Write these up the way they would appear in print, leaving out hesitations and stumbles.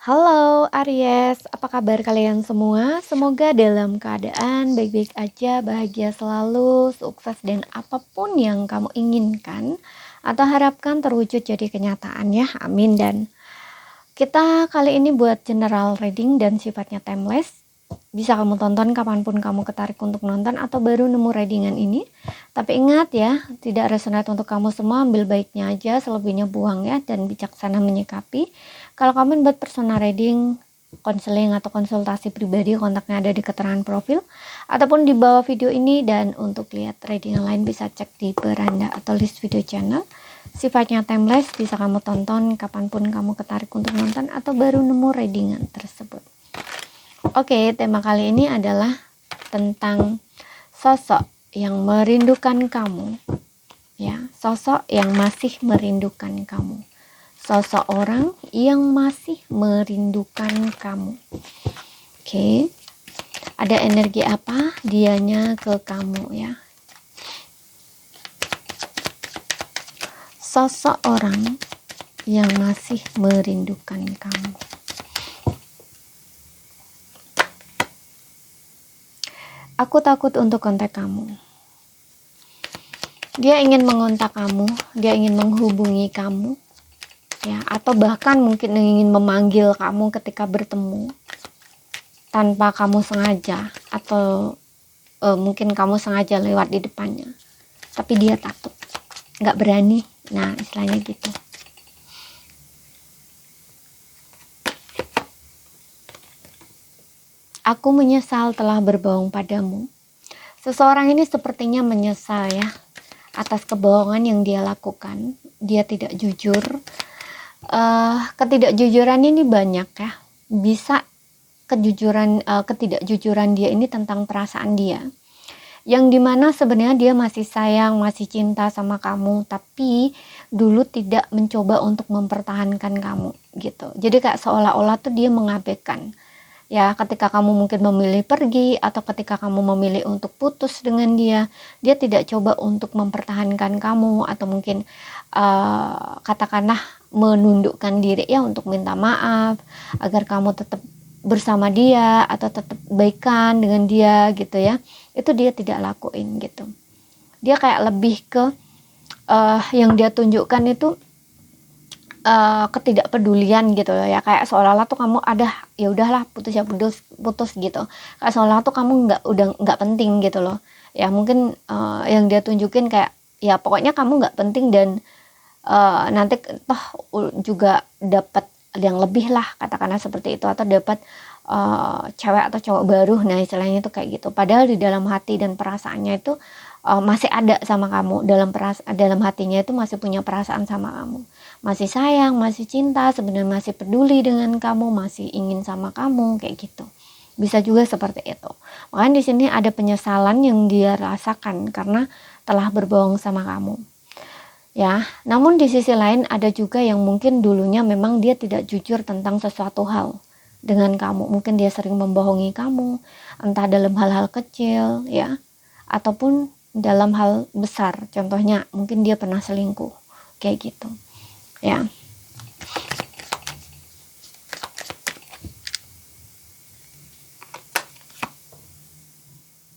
Halo Aries, apa kabar kalian semua? Semoga dalam keadaan baik-baik aja, bahagia selalu, sukses dan apapun yang kamu inginkan atau harapkan terwujud jadi kenyataan ya, amin. Dan kita kali ini buat general reading dan sifatnya timeless. Bisa kamu tonton kapanpun kamu ketarik untuk nonton atau baru nemu readingan ini. Tapi ingat ya, tidak resonate untuk kamu semua, ambil baiknya aja, selebihnya buang ya, dan bijaksana menyikapi. Kalau kamu buat personal reading, konseling atau konsultasi pribadi, kontaknya ada di keterangan profil ataupun di bawah video ini. Dan untuk lihat reading yang lain bisa cek di beranda atau list video channel. Sifatnya timeless, bisa kamu tonton kapanpun kamu ketarik untuk nonton atau baru nemu readingan tersebut. Oke, tema kali ini adalah tentang sosok yang merindukan kamu. Ya, sosok yang masih merindukan kamu. Sosok orang yang masih merindukan kamu. Oke. Ada energi apa dianya ke kamu ya? Sosok orang yang masih merindukan kamu. Aku takut untuk kontak kamu. Dia ingin mengontak kamu, dia ingin menghubungi kamu, ya, atau bahkan mungkin ingin memanggil kamu ketika bertemu tanpa kamu sengaja, atau mungkin kamu sengaja lewat di depannya, tapi dia takut, nggak berani. Nah, istilahnya gitu. Aku menyesal telah berbohong padamu. Seseorang ini sepertinya menyesal ya atas kebohongan yang dia lakukan. Dia tidak jujur. Ketidakjujuran ini banyak ya. Bisa ketidakjujuran dia ini tentang perasaan dia, yang dimana sebenarnya dia masih sayang, masih cinta sama kamu, tapi dulu tidak mencoba untuk mempertahankan kamu gitu. Jadi kayak seolah-olah tuh dia mengabaikan. Ya, ketika kamu mungkin memilih pergi atau ketika kamu memilih untuk putus dengan dia, dia tidak coba untuk mempertahankan kamu atau mungkin katakanlah menundukkan diri ya untuk minta maaf agar kamu tetap bersama dia atau tetap baikan dengan dia gitu ya. Itu dia tidak lakuin gitu. Dia kayak lebih ke yang dia tunjukkan itu ketidakpedulian gitu loh ya, kayak seolah-olah tuh kamu ada ya udahlah putus ya putus gitu, kayak seolah-olah tuh kamu udah nggak penting gitu loh ya. Mungkin yang dia tunjukin kayak ya pokoknya kamu nggak penting dan nanti toh juga dapat yang lebih lah, katakanlah seperti itu, atau dapat cewek atau cowok baru. Nah, istilahnya itu kayak gitu, padahal di dalam hati dan perasaannya itu masih ada sama kamu, dalam hatinya itu masih punya perasaan sama kamu, masih sayang, masih cinta, sebenarnya masih peduli dengan kamu, masih ingin sama kamu kayak gitu. Bisa juga seperti itu. Makanya di sini ada penyesalan yang dia rasakan karena telah berbohong sama kamu. Ya, namun di sisi lain ada juga yang mungkin dulunya memang dia tidak jujur tentang sesuatu hal dengan kamu. Mungkin dia sering membohongi kamu, entah dalam hal-hal kecil ya, ataupun dalam hal besar. Contohnya mungkin dia pernah selingkuh kayak gitu ya.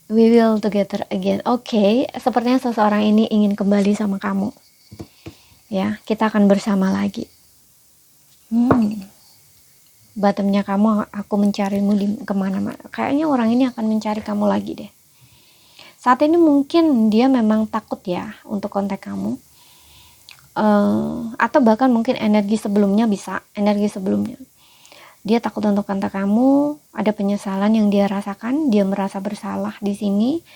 We will together again. Oke, sepertinya seseorang ini ingin kembali sama kamu ya, kita akan bersama lagi. Bottomnya kamu, aku mencarimu di kemana-mana. Kayaknya orang ini akan mencari kamu lagi deh. Saat ini mungkin dia memang takut ya untuk kontak kamu, atau bahkan mungkin energi sebelumnya dia takut untuk kontak kamu. Ada penyesalan yang dia rasakan, dia merasa bersalah di sini.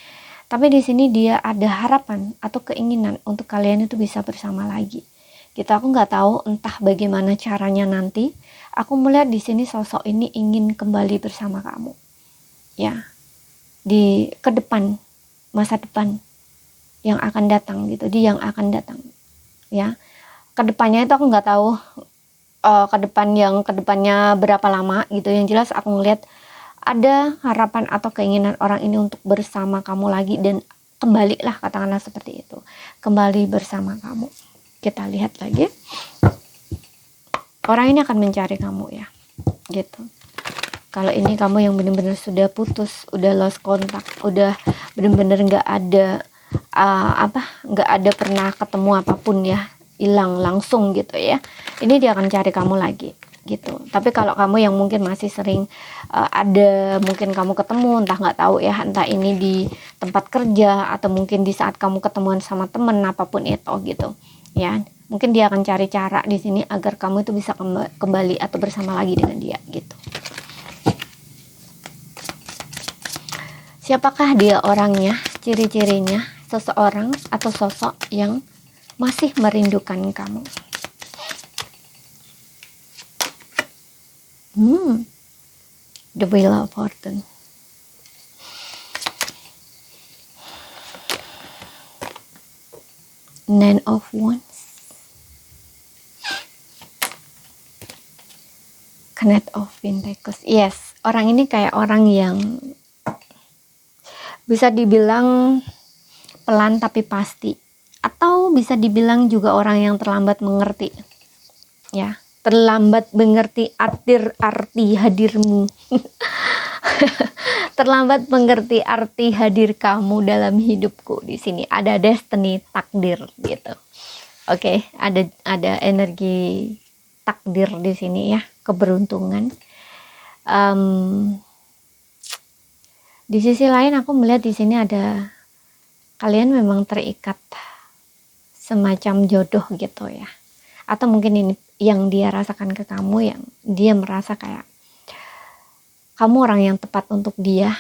Tapi di sini dia ada harapan atau keinginan untuk kalian itu bisa bersama lagi. Gitu, aku nggak tahu entah bagaimana caranya nanti. Aku melihat di sini sosok ini ingin kembali bersama kamu. Ya, di ke depan, masa depan yang akan datang gitu, yang akan datang. Ya, kedepannya itu aku nggak tahu kedepannya berapa lama gitu. Yang jelas aku ngelihat ada harapan atau keinginan orang ini untuk bersama kamu lagi dan kembali lah, katakanlah seperti itu, kembali bersama kamu. Kita lihat lagi, orang ini akan mencari kamu ya. gitu. Kalau ini kamu yang benar-benar sudah putus, udah lost kontak, udah benar-benar nggak ada pernah ketemu apapun ya, hilang langsung gitu ya. Ini dia akan cari kamu lagi gitu. Tapi kalau kamu yang mungkin masih sering ada mungkin kamu ketemu, entah nggak tahu ya, entah ini di tempat kerja atau mungkin di saat kamu ketemuan sama temen apapun itu gitu ya. Mungkin dia akan cari cara di sini agar kamu itu bisa kembali atau bersama lagi dengan dia gitu. Siapakah dia orangnya, ciri-cirinya, seseorang atau sosok yang masih merindukan kamu? The Wheel of Fortune. Nine of Wands. Knight of Pentacles. Yes, orang ini kayak orang yang bisa dibilang pelan tapi pasti, atau bisa dibilang juga orang yang terlambat mengerti ya, terlambat mengerti arti hadirmu. Terlambat mengerti arti hadir kamu dalam hidupku. Di sini ada destiny, takdir gitu. Oke, ada energi takdir di sini ya, keberuntungan. Di sisi lain aku melihat di sini ada kalian memang terikat semacam jodoh gitu ya. Atau mungkin ini yang dia rasakan ke kamu, yang dia merasa kayak kamu orang yang tepat untuk dia.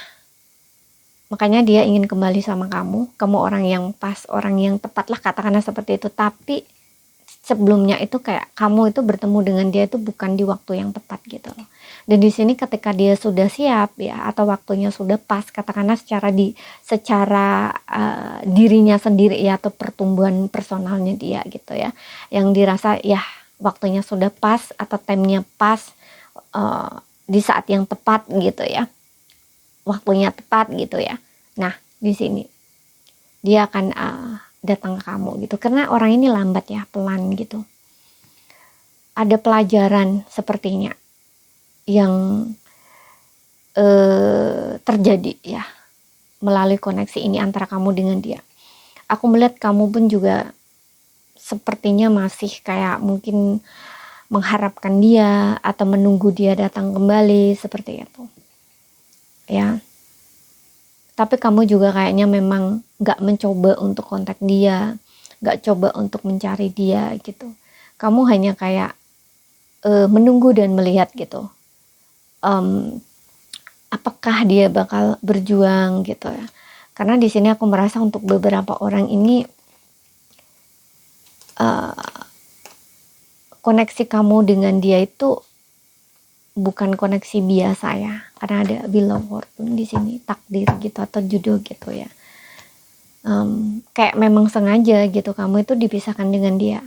Makanya dia ingin kembali sama kamu orang yang pas, orang yang tepat lah, katakanlah seperti itu. Tapi sebelumnya itu kayak kamu itu bertemu dengan dia itu bukan di waktu yang tepat gitu loh. Dan di sini ketika dia sudah siap ya, atau waktunya sudah pas, katakanlah secara dirinya sendiri ya, atau pertumbuhan personalnya dia gitu ya, yang dirasa ya waktunya sudah pas atau time-nya pas, di saat yang tepat gitu ya, waktunya tepat gitu ya. Nah di sini dia akan datang ke kamu gitu, karena orang ini lambat ya, pelan gitu. Ada pelajaran sepertinya yang terjadi ya melalui koneksi ini antara kamu dengan dia. Aku melihat kamu pun juga sepertinya masih kayak mungkin mengharapkan dia atau menunggu dia datang kembali seperti itu ya. Tapi kamu juga kayaknya memang gak mencoba untuk kontak dia, gak coba untuk mencari dia gitu. Kamu hanya kayak menunggu dan melihat gitu, apakah dia bakal berjuang gitu ya. Karena di sini aku merasa untuk beberapa orang ini koneksi kamu dengan dia itu bukan koneksi biasa ya, karena ada Wheel of Fortune di sini, takdir gitu atau jodoh gitu ya. Kayak memang sengaja gitu kamu itu dipisahkan dengan dia,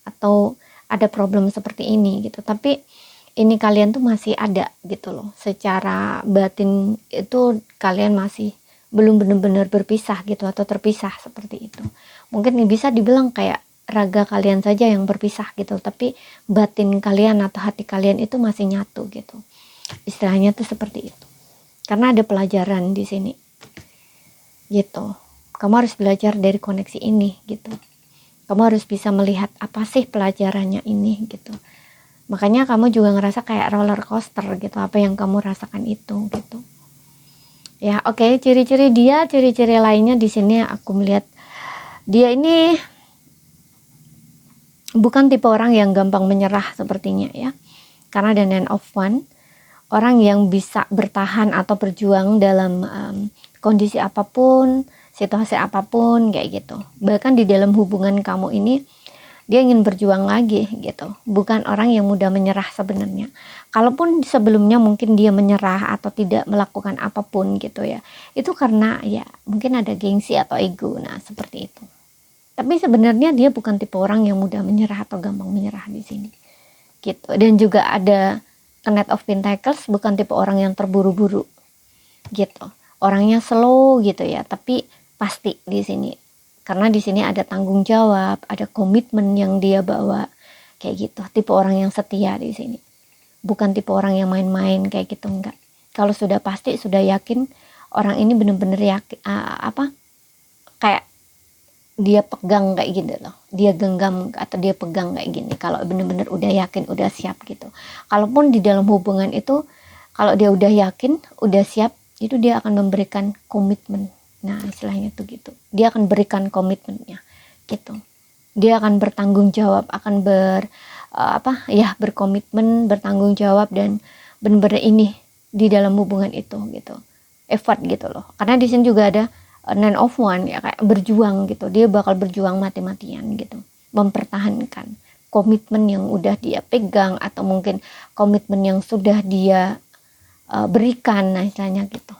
atau ada problem seperti ini gitu. Tapi ini kalian tuh masih ada gitu loh, secara batin itu kalian masih belum benar-benar berpisah gitu, atau terpisah seperti itu. Mungkin bisa dibilang kayak raga kalian saja yang berpisah gitu, tapi batin kalian atau hati kalian itu masih nyatu gitu. Istilahnya tuh seperti itu. Karena ada pelajaran di sini. Gitu. Kamu harus belajar dari koneksi ini gitu. Kamu harus bisa melihat apa sih pelajarannya ini gitu. Makanya kamu juga ngerasa kayak roller coaster gitu, apa yang kamu rasakan itu gitu. Ya, oke, ciri-ciri dia, ciri-ciri lainnya di sini aku melihat dia ini bukan tipe orang yang gampang menyerah sepertinya ya. Karena ada Nine of Wands, orang yang bisa bertahan atau berjuang dalam kondisi apapun, situasi apapun kayak gitu. Bahkan di dalam hubungan kamu ini dia ingin berjuang lagi gitu. Bukan orang yang mudah menyerah sebenarnya. Kalaupun sebelumnya mungkin dia menyerah atau tidak melakukan apapun gitu ya, itu karena ya mungkin ada gengsi atau ego. Nah seperti itu. Tapi sebenarnya dia bukan tipe orang yang mudah menyerah atau gampang menyerah di sini. Gitu. Dan juga ada Knight of Pentacles, bukan tipe orang yang terburu-buru. Gitu. Orangnya slow gitu ya, tapi pasti di sini. Karena di sini ada tanggung jawab, ada komitmen yang dia bawa kayak gitu. Tipe orang yang setia di sini. bukan tipe orang yang main-main kayak gitu, enggak. Kalau sudah pasti, sudah yakin orang ini bener-bener yakin, kayak dia pegang kayak gitu loh, dia genggam atau dia pegang kayak gini, kalau bener-bener udah yakin, udah siap gitu. Kalaupun di dalam hubungan itu, kalau dia udah yakin, udah siap, itu dia akan memberikan komitmen. Nah, istilahnya tuh gitu, dia akan berikan komitmennya gitu. Dia akan bertanggung jawab, akan berkomitmen, bertanggung jawab, dan benar-benar ini di dalam hubungan itu gitu, effort gitu loh. Karena di sini juga ada 9 of Wands ya, kayak berjuang gitu. Dia bakal berjuang mati-matian gitu, mempertahankan komitmen yang udah dia pegang, atau mungkin komitmen yang sudah dia berikan. Nah, istilahnya gitu.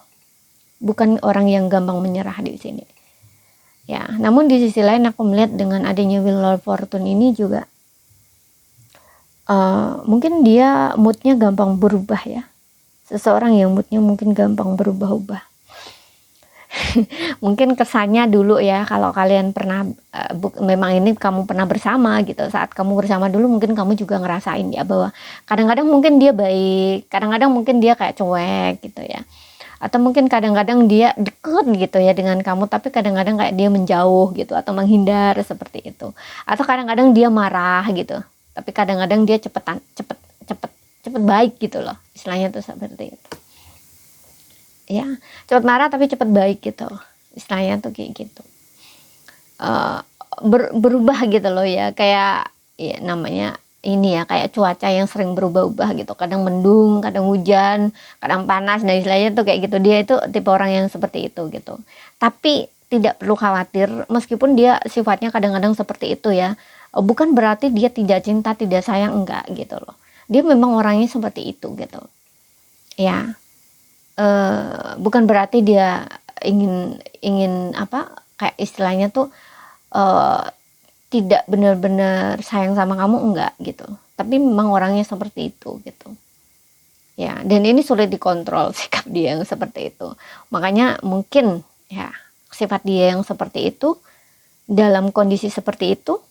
Bukan orang yang gampang menyerah di sini. Ya, namun di sisi lain aku melihat dengan adanya Wheel of Fortune ini juga mungkin dia moodnya gampang berubah ya. Seseorang yang moodnya mungkin gampang berubah-ubah. Mungkin kesannya dulu ya, kalau kalian pernah memang ini kamu pernah bersama gitu, saat kamu bersama dulu mungkin kamu juga ngerasain ya, bahwa kadang-kadang mungkin dia baik, kadang-kadang mungkin dia kayak cuek gitu ya, atau mungkin kadang-kadang dia deket gitu ya dengan kamu, tapi kadang-kadang kayak dia menjauh gitu atau menghindar seperti itu. Atau kadang-kadang dia marah gitu, tapi kadang-kadang dia cepet baik gitu loh, istilahnya tuh seperti itu ya. Cepet marah tapi cepet baik gitu, istilahnya tuh kayak gitu. Berubah gitu loh ya, kayak ya namanya ini ya, kayak cuaca yang sering berubah-ubah gitu, kadang mendung, kadang hujan, kadang panas, dan istilahnya tuh kayak gitu. Dia itu tipe orang yang seperti itu gitu. Tapi tidak perlu khawatir, meskipun dia sifatnya kadang-kadang seperti itu ya, bukan berarti dia tidak cinta, tidak sayang, enggak gitu loh. Dia memang orangnya seperti itu gitu ya. Bukan berarti dia ingin kayak istilahnya tuh tidak benar-benar sayang sama kamu, enggak gitu. Tapi memang orangnya seperti itu gitu ya, dan ini sulit dikontrol sikap dia yang seperti itu. Makanya mungkin ya, sifat dia yang seperti itu, dalam kondisi seperti itu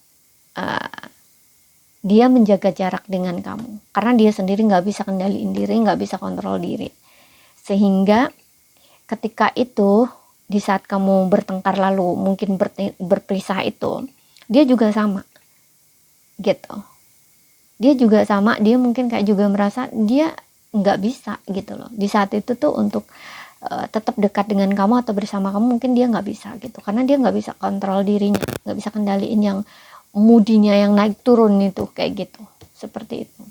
dia menjaga jarak dengan kamu, karena dia sendiri nggak bisa kendaliin diri, nggak bisa kontrol diri, sehingga ketika itu di saat kamu bertengkar lalu mungkin berpisah itu, dia juga sama gitu. Dia mungkin kayak juga merasa dia nggak bisa gitu loh di saat itu tuh untuk tetap dekat dengan kamu atau bersama kamu. Mungkin dia nggak bisa gitu, karena dia nggak bisa kontrol dirinya, nggak bisa kendaliin yang moodinya yang naik turun itu kayak gitu, seperti itu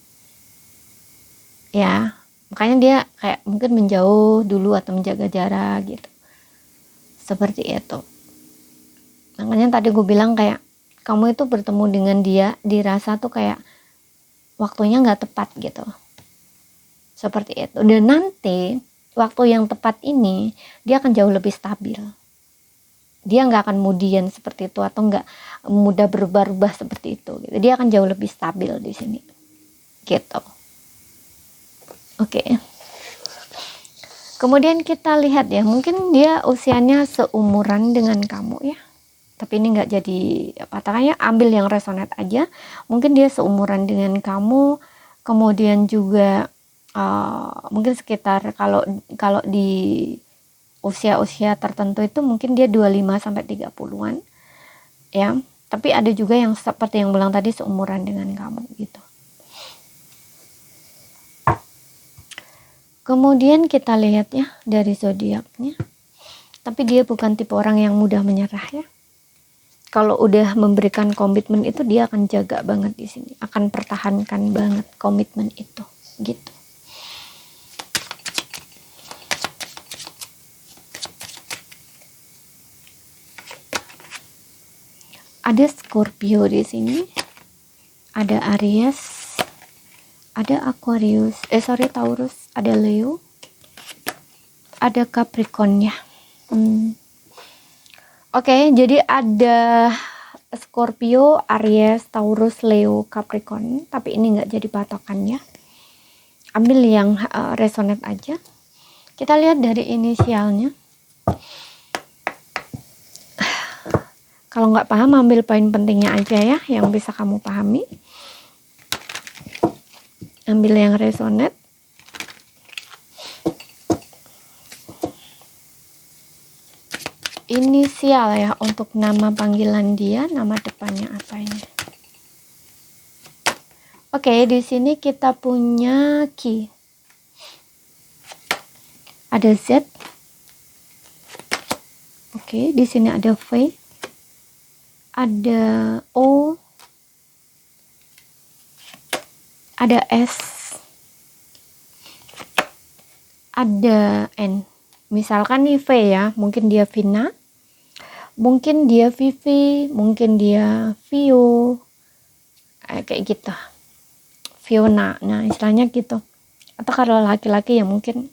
ya. Makanya dia kayak mungkin menjauh dulu atau menjaga jarak gitu, seperti itu. Makanya tadi gue bilang kayak kamu itu bertemu dengan dia dirasa tuh kayak waktunya nggak tepat gitu, seperti itu. Dan nanti waktu yang tepat ini dia akan jauh lebih stabil. Dia nggak akan kemudian seperti itu, atau nggak mudah berubah-ubah seperti itu gitu. Dia akan jauh lebih stabil di sini gitu. Oke. Kemudian kita lihat ya, mungkin dia usianya seumuran dengan kamu ya, tapi ini nggak jadi patokannya, ambil yang resonate aja. Mungkin dia seumuran dengan kamu, kemudian juga mungkin sekitar, kalau di usia-usia tertentu itu mungkin dia 25 sampai 30-an ya. Tapi ada juga yang seperti yang bilang tadi, seumuran dengan kamu gitu. Kemudian kita lihat ya dari zodiaknya, tapi dia bukan tipe orang yang mudah menyerah ya. Kalau udah memberikan komitmen itu, dia akan jaga banget di sini, akan pertahankan banget komitmen itu gitu. Ada Scorpio di sini, ada Aries, ada Aquarius, Taurus, ada Leo, ada Capricorn ya. Oke, jadi ada Scorpio, Aries, Taurus, Leo, Capricorn, tapi ini nggak jadi patokannya. Ambil yang resonate aja. Kita lihat dari inisialnya. Kalau nggak paham, ambil poin pentingnya aja ya, yang bisa kamu pahami. Ambil yang resonate. Inisial ya untuk nama panggilan dia, nama depannya apa ini? Oke, di sini kita punya Q. Ada Z. Oke, di sini ada V. Ada O. Ada S. Ada N. Misalkan nih V ya, mungkin dia Vina, mungkin dia Vivi, mungkin dia Vio, kayak gitu. Fiona, nah istilahnya gitu. Atau kalau laki-laki ya mungkin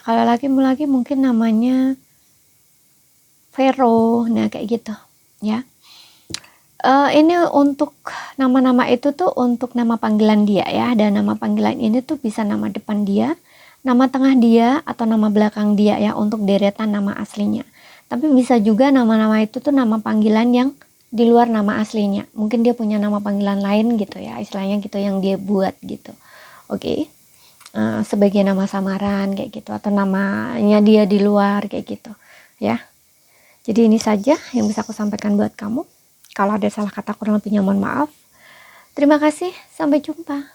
kalau laki-laki mungkin namanya Vero, nah kayak gitu ya. Ini untuk nama-nama itu tuh untuk nama panggilan dia ya, dan nama panggilan ini tuh bisa nama depan dia, nama tengah dia, atau nama belakang dia ya, untuk deretan nama aslinya. Tapi bisa juga nama-nama itu tuh nama panggilan yang di luar nama aslinya, mungkin dia punya nama panggilan lain gitu ya, istilahnya gitu yang dia buat gitu. Oke. Sebagai nama samaran kayak gitu, atau namanya dia di luar kayak gitu ya. Jadi ini saja yang bisa aku sampaikan buat kamu. Kalau ada salah kata kurang lebihnya mohon maaf. Terima kasih, sampai jumpa.